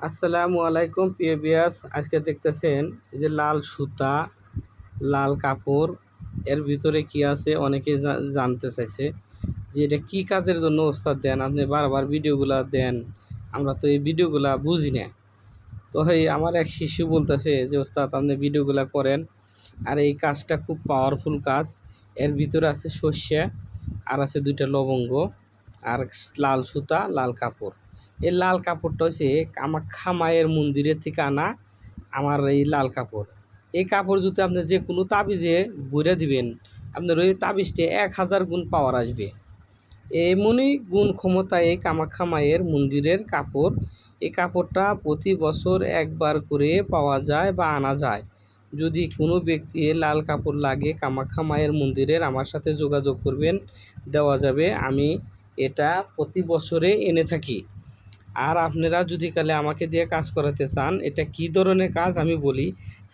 আসসালামু আলাইকুম প্রিয় ভিউয়ার্স, আজকে দেখতেছেন এই যে লাল সুতা, লাল কাপড়, এর ভিতরে কি আছে অনেকে জানতে চাইছে যে এটা কি কাজের জন্য ওস্তাদ দেন, আপনি বারবার ভিডিওগুলা দেন, আমরা তো এই ভিডিওগুলা বুঝি না। তো এই আমার এক শিশু বলতেছে যে ওস্তাদ আপনি ভিডিওগুলা করেন, আর এই কাজটা খুব পাওয়ারফুল কাজ। এর ভিতরে আছে সর্ষে, আর আছে দুইটা লবঙ্গ, আর লাল সুতা, লাল কাপড়। এই লাল কাপড়টা হচ্ছে কামাখ্যা মায়ের মন্দিরের থেকে আনা আমার এই লাল কাপড়। এই কাপড় যদি আপনি যে কোনো তাবিজে বইরে দিবেন, আপনার ওই তাবিজটা 1000 গুণ পাওয়ার আসবে। এমনই গুণ ক্ষমতা এই কামাখ্যা মায়ের মন্দিরের কাপড়। এই কাপড়টা প্রতি বছর একবার করে পাওয়া যায় বা আনা যায়। যদি কোনো ব্যক্তি লাল কাপড় লাগে কামাখ্যা মায়ের মন্দিরের, আমার সাথে যোগাযোগ করবেন, দেওয়া যাবে। আমি এটা প্রতি বছরে এনে থাকি। আর আপনারা যদি কালে আমাকে দিয়ে কাজ করাতে চান, এটা কি ধরনের কাজ আমি বলি।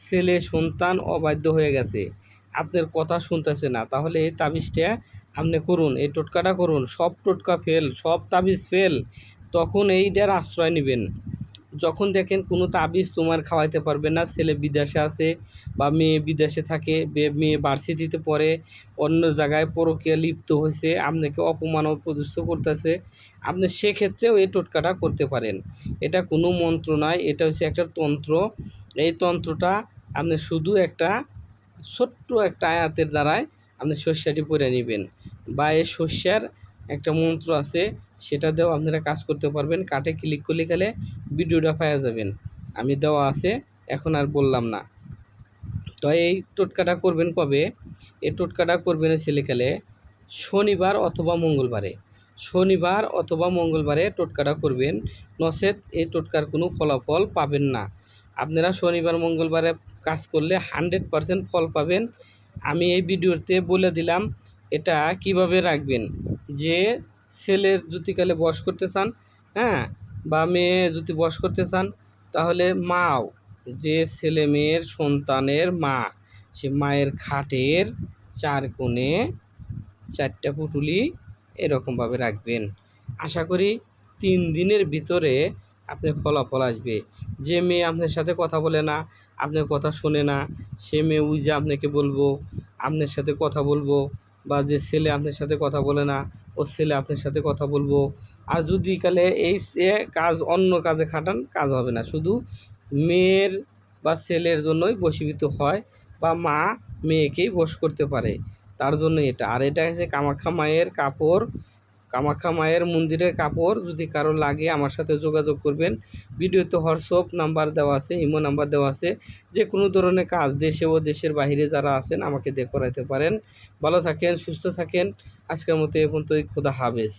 ছেলে সন্তান অবাধ্য হয়ে গেছে, আপনার কথা শুনতেছে না, তাহলে এই তাবিজটা আপনি করুন, এই টোটকাটা করুন। সব টোটকা ফেল, সব তাবিজ ফেল, তখন এইটার আশ্রয় নেবেন। যখন দেখেন কোনো তাবিজ তোমার খাওয়াইতে পারবে না, ছেলে বিদেশে আছে বা মেয়ে বিদেশে থাকে, মেয়ে ভার্সিটিতে পড়ে, অন্য জায়গায় পরকীয়া লিপ্ত হয়েছে, আপনাকে অপমান অপদস্থ করতেছে, আপনি সেক্ষেত্রেও এই টোটকাটা করতে পারেন। এটা কোনো মন্ত্র নয়, এটা হচ্ছে একটা তন্ত্র। এই তন্ত্রটা আপনি শুধু একটা ছোট্ট একটা আয়াতের দ্বারাই আপনি শস্যটি পরে নেবেন, বা এই শস্যের একটা মন্ত্র আছে, সেটা দিয়েও আপনারা কাজ করতে পারবেন। কাটে ক্লিক করলে গেলে ভিডিওটা পাওয়া যাবেন, আমি দেওয়া আছে, এখন আর বললাম না। তো এই টোটকাটা করবেন কবে? এই টোটকাটা করবেন ছেলেকালে শনিবার অথবা মঙ্গলবারে। শনিবার অথবা মঙ্গলবারে টোটকাটা করবেন, নচেত এই টোটকার কোনো ফলাফল পাবেন না। আপনারা শনিবার মঙ্গলবারে কাজ করলে 100% ফল পাবেন। আমি এই ভিডিওতে বলে দিলাম এটা কিভাবে রাখবেন। যে ছেলের জুতিকালে বশ করতে চান, হ্যাঁ, বা মেয়ে যদি বশ করতে চান, তাহলে মাও, যে ছেলে মেয়ের সন্তানের মা, সে মায়ের খাটের 4 কোণে 4টা পুঁটুলি এরকমভাবে রাখবেন। আশা করি 3 দিনের ভিতরে আপনার ফলাফল আসবে। যে মেয়ে আপনার সাথে কথা বলে না, আপনার কথা শোনে না, সে মেয়ে ওই যে আপনাকে বলবো আপনার সাথে কথা বলবো, বা যে ছেলে আপনার সাথে কথা বলে না, ও ছেলে আপনার সাথে কথা বলবো। আর যদি কালে এই কাজ অন্য কাজে খাটান, কাজ হবে না। শুধু মেয়ের বা ছেলের জন্যই বশীভূত হয়, বা মা মেয়েকেই বশ করতে পারে, তার জন্য এটা। আর এটা হচ্ছে কামাখ্যা মায়ের কাপড়, কামাখ্যা মায়ের মন্দিরের কাপড়। যদি কারো লাগে আমার সাথে যোগাযোগ করবেন। ভিডিওতে হোয়াটসঅ্যাপ নাম্বার দেওয়া আছে, ইমো নাম্বার দেওয়া আছে। যে কোনো ধরনের কাজ দেশে ও দেশের বাইরে যারা আছেন আমাকে দিয়ে করাইতে পারেন। ভালো থাকেন, সুস্থ থাকেন। আজকের মতো এ পর্যন্তই। খোদা হাফেজ।